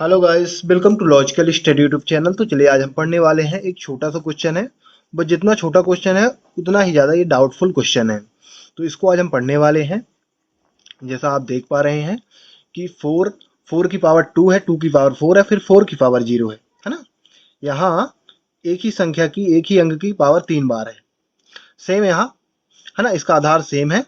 Hello guys, welcome to Logical Study YouTube channel. तो चलिए आज हम पढ़ने वाले हैं। एक छोटा सा क्वेश्चन है, बस जितना छोटा क्वेश्चन है उतना ही ज़्यादा ये डाउटफुल क्वेश्चन है। तो इसको आज हम पढ़ने वाले हैं। जैसा आप देख पा रहे हैं कि फोर की पावर टू है, टू की पावर फोर है, फिर फोर की पावर जीरो है ना। यहाँ एक ही संख्या की, एक ही अंक की पावर 3 बार है। सेम यहाँ है ना, इसका आधार सेम है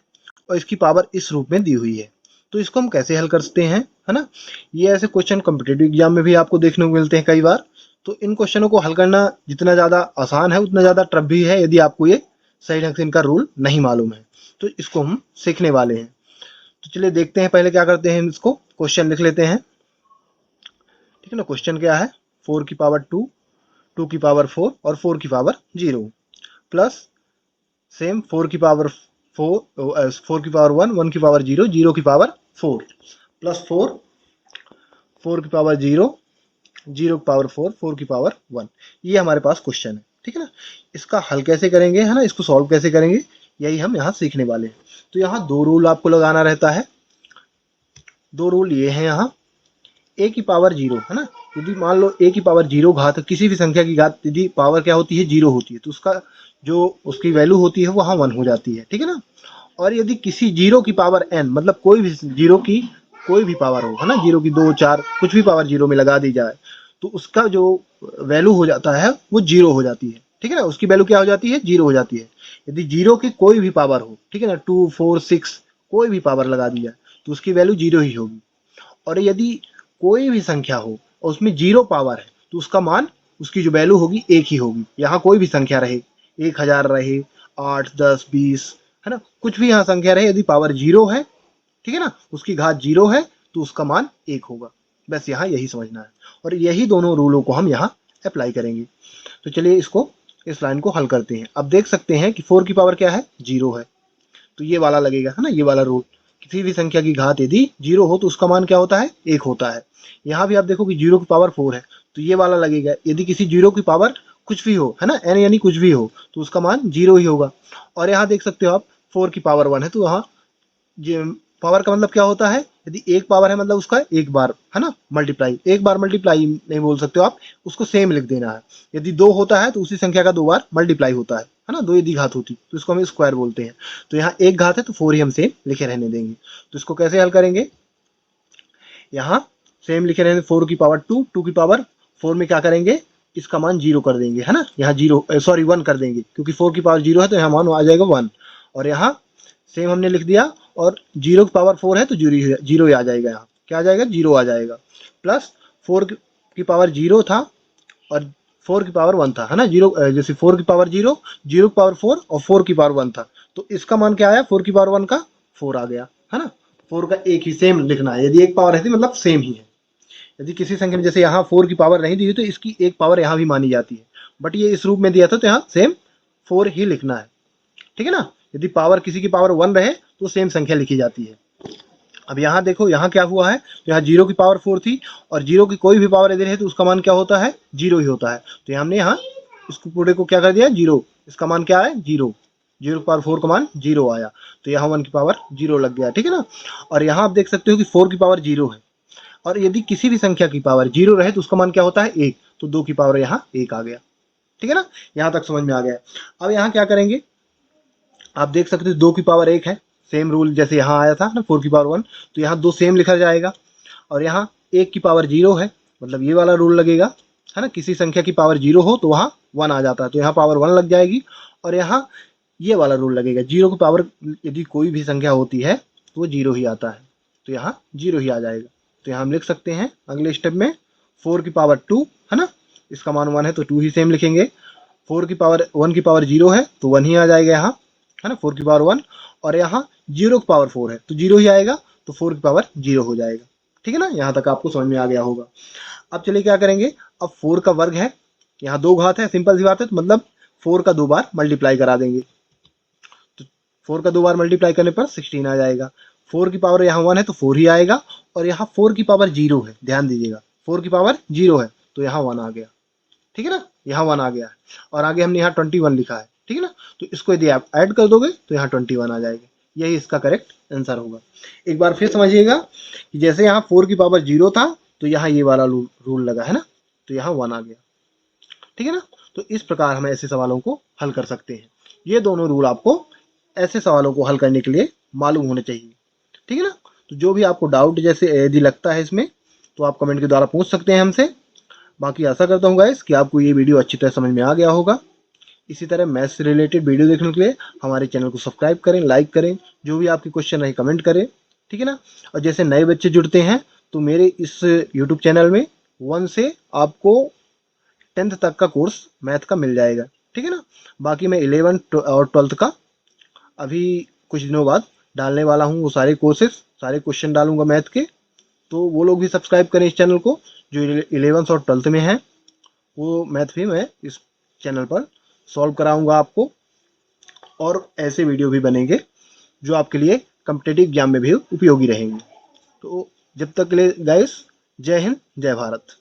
और इसकी पावर इस रूप में दी हुई है। तो इसको हम कैसे हल कर सकते हैं, है ना। ये ऐसे क्वेश्चन कॉम्पिटिटिव एग्जाम में भी आपको देखने को मिलते हैं कई बार। तो इन क्वेश्चनों को हल करना जितना ज़्यादा आसान है उतना ज़्यादा टफ भी है, यदि आपको ये सही ढंग से इनका रूल नहीं मालूम है। तो इसको हम सीखने वाले हैं। तो चलिए देखते हैं, पहले क्या करते हैं, इसको क्वेश्चन लिख लेते हैं। ठीक है ना। क्वेश्चन क्या है, फोर की पावर टू, टू की पावर फोर और फोर की power zero, plus same four की पावर फोर, फोर की पावर वन, वन की पावर जीरो, जीरो की power four, plus four, four की पावर जीरो, जीरो की पावर फोर, फोर की पावर वन। ये हमारे पास क्वेश्चन है। ठीक है ना। इसका हल कैसे करेंगे, है ना, इसको सॉल्व कैसे करेंगे, यही हम यहाँ सीखने वाले हैं। तो यहाँ दो रूल आपको लगाना रहता है। दो रूल ये हैं यहाँ। ए की पावर जीरो, है ना। यदि मान लो ए की पावर जीरो घात, किसी भी संख्या की घात यदि पावर क्या होती है, जीरो होती है, तो उसका जो उसकी वैल्यू होती है वहाँ वन हो जाती है। ठीक है ना। और यदि किसी जीरो की पावर एन, मतलब कोई भी जीरो की कोई भी पावर हो, है ना, जीरो की दो चार कुछ भी पावर जीरो में लगा दी जाए, तो उसका जो वैल्यू हो जाता है वो जीरो हो जाती है। ठीक है ना। उसकी वैल्यू क्या हो जाती है, जीरो हो जाती है। यदि जीरो की कोई भी पावर हो, ठीक है ना, टू फोर सिक्स कोई भी पावर लगा दी जाए तो उसकी वैल्यू जीरो ही होगी। और यदि कोई भी संख्या हो और उसमें जीरो पावर है तो उसका मान, उसकी जो वैल्यू होगी एक ही होगी। यहाँ कोई भी संख्या रहे, 1000 रहे, 8 10 20, है ना, कुछ भी यहाँ संख्या रहे, यदि पावर जीरो है, ठीक है ना, उसकी घात जीरो है, तो उसका मान एक होगा। बस यहाँ यही समझना है और यही दोनों रूलों को हम यहाँ अप्लाई करेंगे। तो चलिए इसको, इस लाइन को हल करते हैं। अब देख सकते हैं कि फोर की पावर क्या है, जीरो है, तो ये वाला लगेगा, है ना, ये वाला रूल। किसी भी संख्या की घात यदि जीरो हो तो उसका मान क्या होता है, एक होता है। यहाँ भी आप देखो कि जीरो की पावर फोर है, तो ये वाला लगेगा। यदि किसी जीरो की पावर कुछ भी हो, है ना, एन यानी कुछ भी हो, तो उसका मान जीरो ही होगा। और यहाँ देख सकते हो आप, फोर की पावर वन है, तो यहाँ पावर का मतलब क्या होता है, यदि एक पावर है मतलब उसका एक बार, है ना, मल्टीप्लाई, एक बार मल्टीप्लाई नहीं बोल सकते हो आप, उसको सेम लिख देना है। यदि दो होता है तो उसी संख्या का दो बार मल्टीप्लाई होता है ना, दो यदि घात होती तो इसको हम स्क्वायर बोलते हैं। तो यहाँ एक घात है तो फोर ही हम सेम लिखे रहने देंगे। तो इसको कैसे हल करेंगे, यहाँ सेम लिखे रहने, फोर की पावर टू, टू की पावर फोर में क्या करेंगे, इसका मान जीरो कर देंगे, है ना, यहाँ जीरो सॉरी वन कर देंगे, क्योंकि फोर की पावर जीरो है तो यहाँ मान आ जाएगा वन। और यहाँ सेम हमने लिख दिया, और जीरो की पावर फोर है तो जीरो जीरो ही आ जाएगा, यहाँ क्या आ जाएगा, जीरो आ जाएगा। प्लस फोर की पावर जीरो था और फोर की पावर वन था, है ना, जीरो जैसे फोर की पावर जीरो, जीरो की पावर फोर और फोर की पावर वन था, तो इसका मान क्या आया, फोर की पावर वन का फोर आ गया, है ना। फोर का एक ही सेम लिखना है, यदि एक पावर रहती मतलब सेम ही है। यदि किसी संख्या में जैसे यहाँ फोर की पावर नहीं दी तो इसकी एक पावर यहाँ भी मानी जाती है, बट ये इस रूप में दिया था तो यहाँ सेम फोर ही लिखना है। ठीक है ना। यदि पावर किसी की पावर वन रहे तो सेम संख्या लिखी जाती है। अब यहाँ देखो, यहाँ क्या हुआ है, तो यहाँ जीरो की पावर फोर थी और जीरो की कोई भी पावर यदि है तो उसका मान क्या होता है, जीरो ही होता है। तो हमने यहाँ इसको पूरे को क्या कर दिया, जीरो, इसका मान क्या है, जीरो, जीरो की पावर फोर का मान जीरो आया, तो यहाँ वन की पावर जीरो लग गया। ठीक है ना। और यहाँ आप देख सकते हो कि फोर की पावर जीरो है और यदि किसी भी संख्या की पावर जीरो रहे तो उसका मान क्या होता है, एक, तो दो की पावर यहाँ एक आ गया। ठीक है ना, यहाँ तक समझ में आ गया। अब यहाँ क्या करेंगे, आप देख सकते हो दो की पावर एक है, सेम रूल जैसे यहाँ आया था ना, फोर की पावर वन, तो यहाँ दो सेम लिखा जाएगा। और यहाँ एक की पावर जीरो है, मतलब ये वाला रूल लगेगा, है ना, किसी संख्या की पावर जीरो हो तो वहाँ वन आ जाता है, तो यहाँ पावर वन लग जाएगी। और यहाँ ये वाला रूल लगेगा, जीरो की पावर यदि कोई भी संख्या होती है तो वो जीरो ही आता है, तो यहाँ जीरो ही आ जाएगा। तो यहाँ हम लिख सकते हैं अगले स्टेप में, फोर की पावर टू, है ना, इसका मान वन है तो टू ही सेम लिखेंगे। फोर की पावर वन की पावर जीरो है तो वन ही आ जाएगा यहाँ, है ना, फोर की पावर वन। और यहाँ जीरो की पावर फोर है तो जीरो ही आएगा, तो फोर की पावर जीरो हो जाएगा। ठीक है ना, यहाँ तक आपको समझ में आ गया होगा। अब चलिए क्या करेंगे, अब फोर का वर्ग है, यहाँ दो घात है, सिंपल सी बात है, तो मतलब फोर का दो बार मल्टीप्लाई करा देंगे, तो फोर का दो बार मल्टीप्लाई करने पर 16 आ जाएगा। फोर की पावर यहाँ वन है तो फोर ही आएगा, और यहाँ फोर की पावर जीरो है, ध्यान दीजिएगा, फोर की पावर जीरो है तो यहाँ वन आ गया। ठीक है ना, यहाँ वन आ गया है, और आगे हमने यहाँ 21 लिखा है। ठीक है ना, तो इसको यदि आप ऐड कर दोगे तो यहाँ 21 आ जाएगा, यही इसका करेक्ट आंसर होगा। एक बार फिर समझिएगा कि जैसे यहाँ फोर की पावर जीरो था तो यहाँ ये वाला रूल लगा है ना, तो यहाँ 1 आ गया, ठीक है ना। तो इस प्रकार हम ऐसे सवालों को हल कर सकते हैं। ये दोनों रूल आपको ऐसे सवालों को हल करने के लिए मालूम होने चाहिए, ठीक है ना। तो जो भी आपको डाउट जैसे यदि लगता है इसमें, तो आप कमेंट के द्वारा पूछ सकते हैं हमसे। बाकी आशा करता हूँ गाइस कि आपको ये वीडियो अच्छी तरह समझ में आ गया होगा। इसी तरह मैथ्स से रिलेटेड वीडियो देखने के लिए हमारे चैनल को सब्सक्राइब करें, लाइक करें, जो भी आपके क्वेश्चन रहे कमेंट करें, ठीक है ना। और जैसे नए बच्चे जुड़ते हैं तो मेरे इस यूट्यूब चैनल में 1 से आपको 10th तक का कोर्स मैथ का मिल जाएगा, ठीक है ना। बाकी मैं 11th और 12th का अभी कुछ दिनों बाद डालने वाला हूँ, वो सारे कोर्सेज, सारे क्वेश्चन डालूंगा मैथ के। तो वो लोग भी सब्सक्राइब करें इस चैनल को, जो 11th और 12th में है, वो मैथ भी मैं इस चैनल पर सॉल्व कराऊंगा आपको। और ऐसे वीडियो भी बनेंगे जो आपके लिए कॉम्पिटिटिव एग्जाम में भी उपयोगी रहेंगे। तो जब तक के लिए गाइस, जय हिंद, जय भारत।